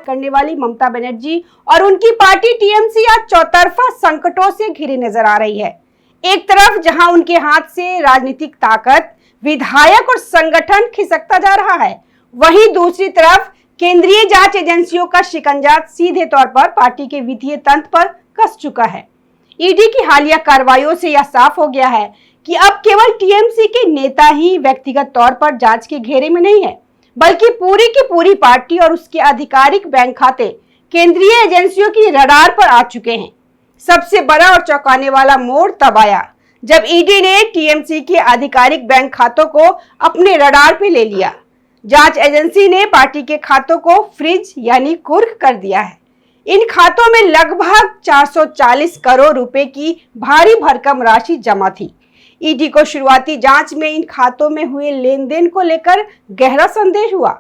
करने वाली ममता बनर्जी और उनकी पार्टी टीएमसी आज चौतरफा संकटों से घिरी नजर आ रही है। एक तरफ जहां उनके हाथ से राजनीतिक ताकत, विधायक और संगठन खिसकता जा रहा है, वहीं दूसरी तरफ केंद्रीय जांच एजेंसियों का शिकंजा सीधे तौर पर पार्टी के वित्तीय तंत्र पर कस चुका है। ईडी की हालिया कार्रवाइयों से यह साफ हो गया है कि अब केवल टीएमसी के नेता ही व्यक्तिगत तौर पर जांच के घेरे में नहीं है, बल्कि पूरी की पूरी पार्टी और उसके आधिकारिक बैंक खाते केंद्रीय एजेंसियों की रडार पर आ चुके हैं। सबसे बड़ा और चौंकाने वाला मोड़ तब आया जब ईडी ने टीएमसी के आधिकारिक बैंक खातों को अपने रडार पे ले लिया। जांच एजेंसी ने पार्टी के खातों को फ्रीज यानी कुर्क कर दिया है। इन खातों में लगभग 440 करोड़ रुपए की भारी भरकम राशि जमा थी। ईडी को शुरुआती जांच में इन खातों में हुए लेन देन को लेकर गहरा संदेह हुआ।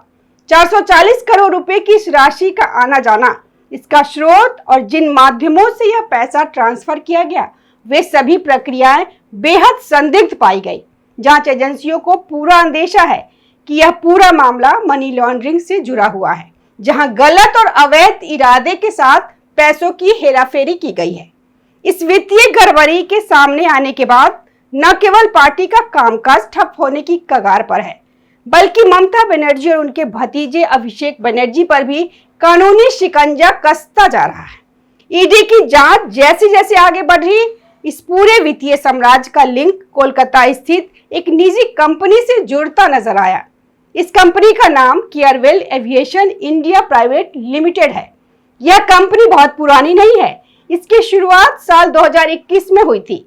440 करोड़ रुपए की इस राशि का आना जाना, इसका स्रोत और जिन माध्यमों से यह पैसा ट्रांसफर किया गया, वे सभी प्रक्रियाएं बेहद संदिग्ध पाई गई। जांच एजेंसियों को पूरा अंदेशा है कि यह पूरा मामला मनी लॉन्ड्रिंग से जुड़ा हुआ है, जहां गलत और अवैध इरादे के साथ पैसों की हेराफेरी की गई है। इस वित्तीय गड़बड़ी के सामने आने के बाद न केवल पार्टी का कामकाज ठप होने की कगार पर है, बल्कि ममता बनर्जी और उनके भतीजे अभिषेक बनर्जी पर भी कानूनी शिकंजा कसता जा रहा है। ईडी की जांच जैसे जैसे आगे बढ़ रही, इस पूरे वित्तीय साम्राज्य का लिंक कोलकाता स्थित एक निजी कंपनी से जुड़ता नजर आया। इस कंपनी का नाम Carewell aviation India private limited है। यह कंपनी बहुत पुरानी नहीं है, इसकी शुरुआत साल 2021 में हुई थी।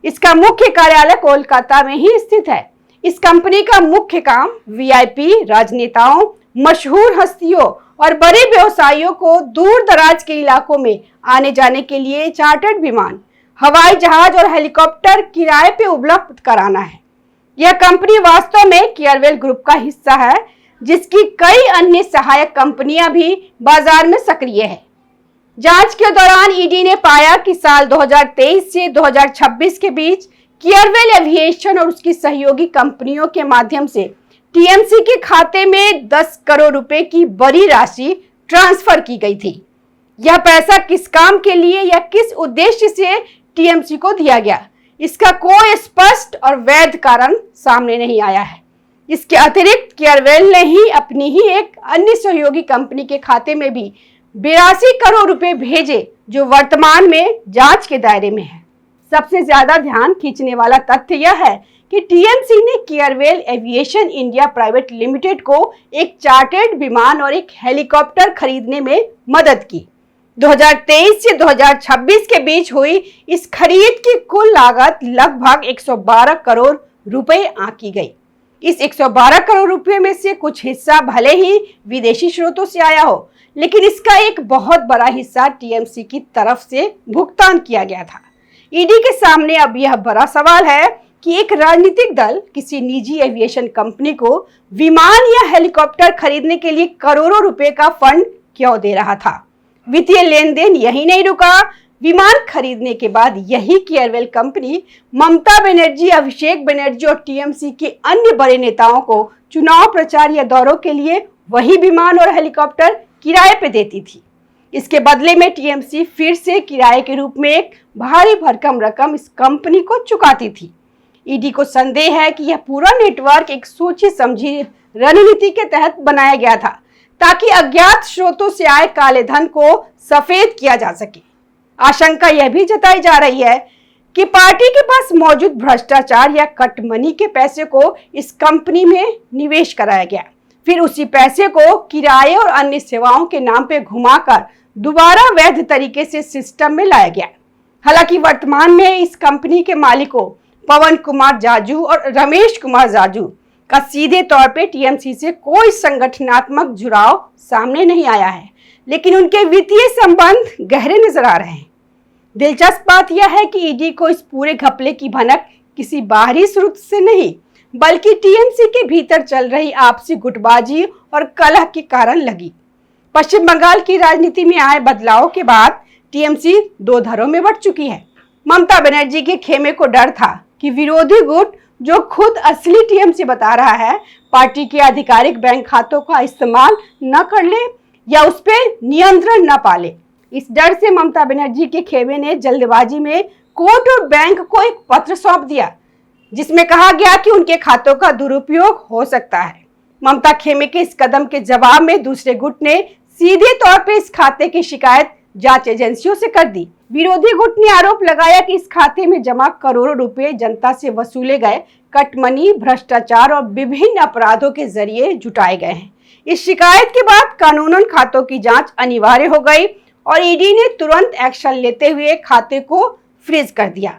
इसका मुख्य कार्यालय कोलकाता में ही स्थित है। इस कंपनी का मुख्य काम वीआईपी, राजनेताओं, मशहूर हस्तियों और बड़े व्यवसायियों को दूर दराज के इलाकों में आने जाने के लिए चार्टर्ड विमान, हवाई जहाज और हेलीकॉप्टर किराए पे उपलब्ध कराना है। यह कंपनी वास्तव में केयरवेल ग्रुप का हिस्सा है, जिसकी कई अन्य सहायक कंपनियां भी बाजार में सक्रिय है। जांच के दौरान ईडी ने पाया कि साल 2023 से 2026 के बीच केयरवेल एविएशन और उसकी सहयोगी कंपनियों के माध्यम से टीएमसी के खाते में 10 करोड़ रुपए की बड़ी राशि ट्रांसफर की गई थी। यह पैसा किस काम के लिए या किस उद्देश्य से टीएमसी को दिया गया, इसका कोई स्पष्ट और वैध कारण सामने नहीं आया है। इसके अतिरिक्त केयरवेल ने ही अपनी ही एक अन्य सहयोगी कंपनी के खाते में भी 82 करोड़ रुपए भेजे, जो वर्तमान में जांच के दायरे में है। सबसे ज्यादा ध्यान खींचने वाला तथ्य यह है कि टीएमसी ने Carewell aviation India private limited को एक चार्टर्ड विमान और एक हेलीकॉप्टर खरीदने में मदद की। 2023 से 2026 के बीच हुई इस खरीद की कुल लागत लगभग 112 करोड़ रुपए आंकी गई। इस 112 करोड़ रुपए में से कुछ हिस्सा भले ही विदेशी स्रोतों से आया हो, लेकिन इसका एक बहुत बड़ा हिस्सा टीएमसी की तरफ से भुगतान किया गया था। ईडी के सामने अब यह बड़ा सवाल है कि एक राजनीतिक दल किसी निजी एविएशन कंपनी को विमान या हेलीकॉप्टर खरीदने के लिए करोड़ों रुपए का फंड क्यों दे रहा था। वित्तीय लेन देन यही नहीं रुका। विमान खरीदने के बाद यही केयरवेल कंपनी ममता बनर्जी, अभिषेक बनर्जी और टीएमसी के अन्य बड़े नेताओं को चुनाव प्रचार या दौरों के लिए वही विमान और हेलीकॉप्टर किराए पे देती थी। इसके बदले में टीएमसी फिर से किराए के रूप में एक भारी भरकम रकम इस कंपनी को चुकाती थी। ईडी को संदेह है कि यह पूरा नेटवर्क एक सोची समझी रणनीति के तहत बनाया गया था, ताकि अज्ञात स्रोतों से आए काले धन को सफेद किया जा सके। आशंका यह भी जताई जा रही है कि पार्टी के पास मौजूद भ्रष्टाचार या कटमनी के पैसे को इस कंपनी में निवेश कराया गया, फिर उसी पैसे को किराए और अन्य सेवाओं के नाम पे घुमाकर दोबारा वैध तरीके से सिस्टम में लाया गया। हालांकि वर्तमान में इस कंपनी के मालिकों पवन कुमार जाजू और रमेश कुमार जाजू का सीधे तौर पे टीएमसी से कोई संगठनात्मक जुड़ाव सामने नहीं आया है, लेकिन उनके वित्तीय संबंध गहरे नजर आ रहे हैं। दिलचस्प बात यह है कि ईडी को इस पूरे घपले की भनक किसी बाहरी स्रोत से नहीं, बल्कि टीएमसी के भीतर चल रही आपसी गुटबाजी और कलह के कारण लगी। पश्चिम बंगाल की राजनीति में आए बदलाव के बाद टीएमसी दो धड़ों में बंट चुकी है। ममता बनर्जी के खेमे को डर था कि विरोधी गुट, जो खुद असली टीएमसी बता रहा है, पार्टी के आधिकारिक बैंक खातों का इस्तेमाल न कर ले या उस पर नियंत्रण न पा ले। इस डर से ममता बनर्जी के खेमे ने जल्दबाजी में कोर्ट और बैंक को एक पत्र सौंप दिया, जिसमें कहा गया कि उनके खातों का दुरुपयोग हो सकता है। ममता खेमे के इस कदम के जवाब में दूसरे गुट ने सीधे तौर पर इस खाते की शिकायत जांच एजेंसियों से कर दी। विरोधी गुट ने आरोप लगाया कि इस खाते में जमा करोड़ों रुपए जनता से वसूले गए कटमनी, भ्रष्टाचार और विभिन्न अपराधों के जरिए जुटाए गए हैं। इस शिकायत के बाद कानूनन खातों की जांच अनिवार्य हो गई और ईडी ने तुरंत एक्शन लेते हुए खाते को फ्रीज कर दिया।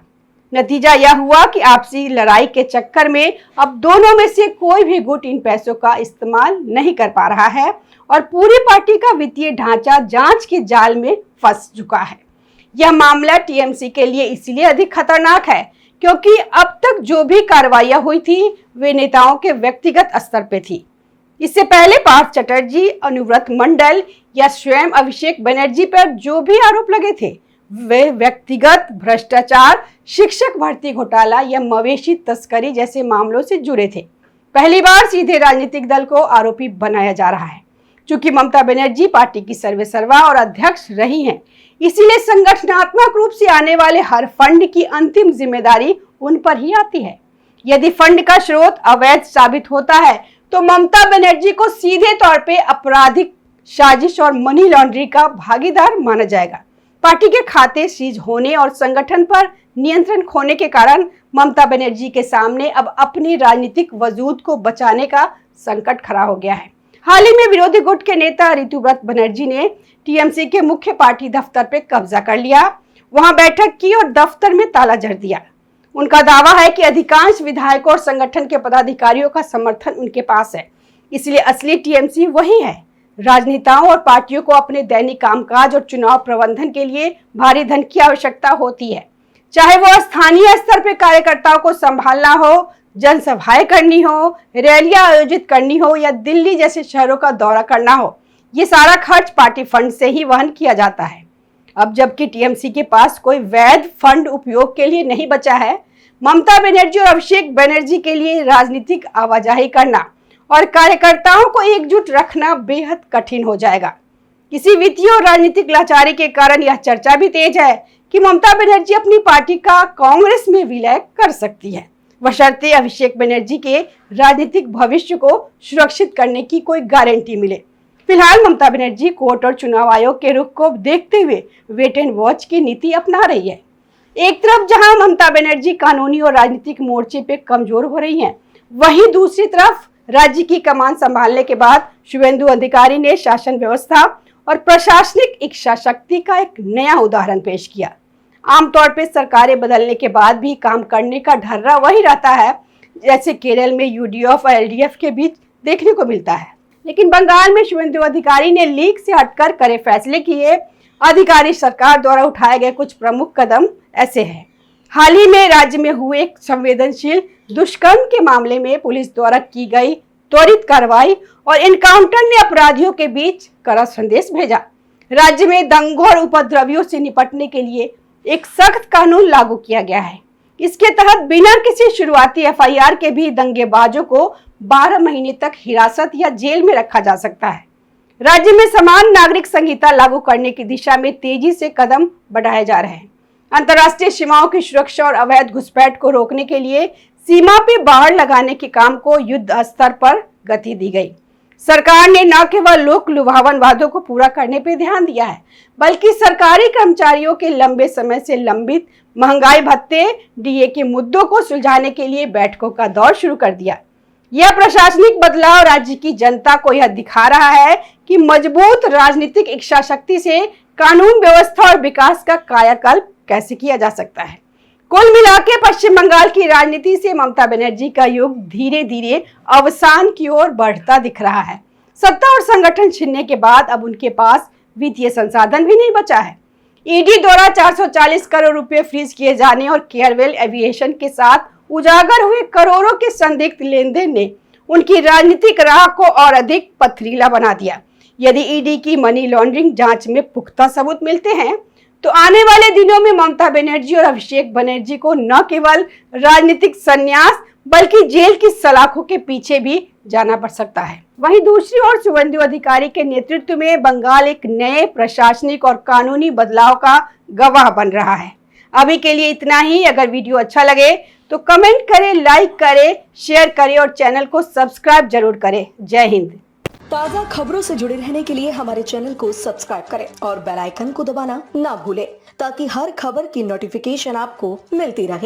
नतीजा यह हुआ कि आपसी लड़ाई के चक्कर में अब दोनों में से कोई भी गुट इन पैसों का इस्तेमाल नहीं कर पा रहा है और पूरी पार्टी का वित्तीय ढांचा जांच के जाल में फंस चुका है। यह मामला टीएमसी के लिए इसलिए अधिक खतरनाक है क्योंकि अब तक जो भी कार्रवाइयां हुई थी वे नेताओं के व्यक्तिगत स्तर पे थी। इससे पहले पार्थ चटर्जी, अनुव्रत मंडल या स्वयं अभिषेक बनर्जी पर जो भी आरोप लगे थे वे व्यक्तिगत भ्रष्टाचार, शिक्षक भर्ती घोटाला या मवेशी तस्करी जैसे मामलों से जुड़े थे। पहली बार सीधे राजनीतिक दल को आरोपी बनाया जा रहा है। चूंकि ममता बनर्जी पार्टी की सर्वेसर्वा और अध्यक्ष रही हैं, इसीलिए संगठनात्मक रूप से आने वाले हर फंड की अंतिम जिम्मेदारी उन पर ही आती है। यदि फंड का स्रोत अवैध साबित होता है तो ममता बनर्जी को सीधे तौर पे आपराधिक साजिश और मनी लॉन्ड्रिंग का भागीदार माना जाएगा। पार्टी के खाते सीज होने और संगठन पर नियंत्रण खोने के कारण ममता बनर्जी के सामने अब अपनी राजनीतिक वजूद को बचाने का संकट खड़ा हो गया है। हाल ही में विरोधी गुट के नेता ऋतुव्रत बनर्जी ने टीएमसी के मुख्य पार्टी दफ्तर पर कब्जा कर लिया, वहां बैठक की और दफ्तर में ताला जड़ दिया। उनका दावा है कि अधिकांश विधायकों और संगठन के पदाधिकारियों का समर्थन उनके पास है, इसलिए असली टीएमसी वही है। राजनेताओं और पार्टियों को अपने दैनिक कामकाज और चुनाव प्रबंधन के लिए भारी धन की आवश्यकता होती है, चाहे वो स्थानीय स्तर पर कार्यकर्ताओं को संभालना हो, जनसभाएं करनी हो, रैलियां आयोजित करनी हो या दिल्ली जैसे शहरों का दौरा करना हो। ये सारा खर्च पार्टी फंड से ही वहन किया जाता है। अब जबकि टीएमसी के पास कोई वैध फंड उपयोग के लिए नहीं बचा है, ममता बनर्जी और अभिषेक बनर्जी के लिए राजनीतिक आवाजाही करना और कार्यकर्ताओं को एकजुट रखना बेहद कठिन हो जाएगा। किसी वित्तीय और राजनीतिक लाचारी के कारण यह चर्चा भी तेज है कि ममता बनर्जी अपनी पार्टी का कांग्रेस में विलय कर सकती है, बशर्ते अभिषेक बनर्जी के राजनीतिक भविष्य को सुरक्षित करने की कोई गारंटी मिले। फिलहाल ममता बनर्जी कोर्ट और चुनाव आयोग के रुख को देखते हुए वेट एंड वॉच की नीति अपना रही है। एक तरफ जहां ममता बनर्जी कानूनी और राजनीतिक मोर्चे पे कमजोर हो रही हैं, वहीं दूसरी तरफ राज्य की कमान संभालने के बाद शुभेंदु अधिकारी ने शासन व्यवस्था और प्रशासनिक इच्छा शक्ति का एक नया उदाहरण पेश किया। आमतौर पर सरकारें बदलने के बाद भी काम करने का ढर्रा वही रहता है, जैसे केरल में यूडीएफ और एलडीएफ के बीच देखने को मिलता है। लेकिन बंगाल में शुभेंदु अधिकारी ने लीक से हटकर कड़े फैसले किए। अधिकारी सरकार द्वारा उठाए गए कुछ प्रमुख कदम ऐसे हैं। हाल ही में राज्य में हुए एक संवेदनशील दुष्कर्म के मामले में पुलिस द्वारा की गई त्वरित कार्रवाई और एनकाउंटर ने अपराधियों के बीच कड़ा संदेश भेजा। राज्य में दंगों और उपद्रवियों से निपटने के लिए एक सख्त कानून लागू किया गया है। इसके तहत बिना किसी शुरुआती एफआईआर के भी दंगेबाजों को 12 महीने तक हिरासत या जेल में रखा जा सकता है। राज्य में समान नागरिक संहिता लागू करने की दिशा में तेजी से कदम बढ़ाए जा रहे हैं। अंतर्राष्ट्रीय सीमाओं की सुरक्षा और अवैध घुसपैठ को रोकने के लिए सीमा पे बाड़ लगाने के काम को युद्ध स्तर पर गति दी गई। सरकार ने न केवल लोक लुभावन वादों को पूरा करने पर ध्यान दिया है, बल्कि सरकारी कर्मचारियों के लंबे समय से लंबित महंगाई भत्ते, डीए के मुद्दों को सुलझाने के लिए बैठकों का दौर शुरू कर दिया। यह प्रशासनिक बदलाव राज्य की जनता को यह दिखा रहा है कि मजबूत राजनीतिक इच्छा शक्ति से कानून व्यवस्था और विकास का कायाकल्प कैसे किया जा सकता है। कुल मिलाकर पश्चिम बंगाल की राजनीति से ममता बनर्जी का युग धीरे धीरे अवसान की ओर बढ़ता दिख रहा है। सत्ता और संगठन छीनने के बाद अब उनके पास वित्तीय संसाधन भी नहीं बचा है। ईडी द्वारा 440 करोड़ रुपए फ्रीज किए जाने और केयरवेल एविएशन के साथ उजागर हुए करोड़ों के संदिग्ध लेन देन ने उनकी राजनीतिक राह को और अधिक पथरीला बना दिया। यदि ईडी की मनी लॉन्ड्रिंग जांच में पुख्ता सबूत मिलते हैं तो आने वाले दिनों में ममता बनर्जी और अभिषेक बनर्जी को न केवल राजनीतिक संन्यास बल्कि जेल की सलाखों के पीछे भी जाना पड़ सकता है। वहीं दूसरी ओर शुभेंदु अधिकारी के नेतृत्व में बंगाल एक नए प्रशासनिक और कानूनी बदलाव का गवाह बन रहा है। अभी के लिए इतना ही। अगर वीडियो अच्छा लगे तो कमेंट करें, लाइक करें, शेयर करें और चैनल को सब्सक्राइब जरूर करें। जय हिंद। ताज़ा खबरों से जुड़े रहने के लिए हमारे चैनल को सब्सक्राइब करें और बेल आइकन को दबाना ना भूलें ताकि हर खबर की नोटिफिकेशन आपको मिलती रहे।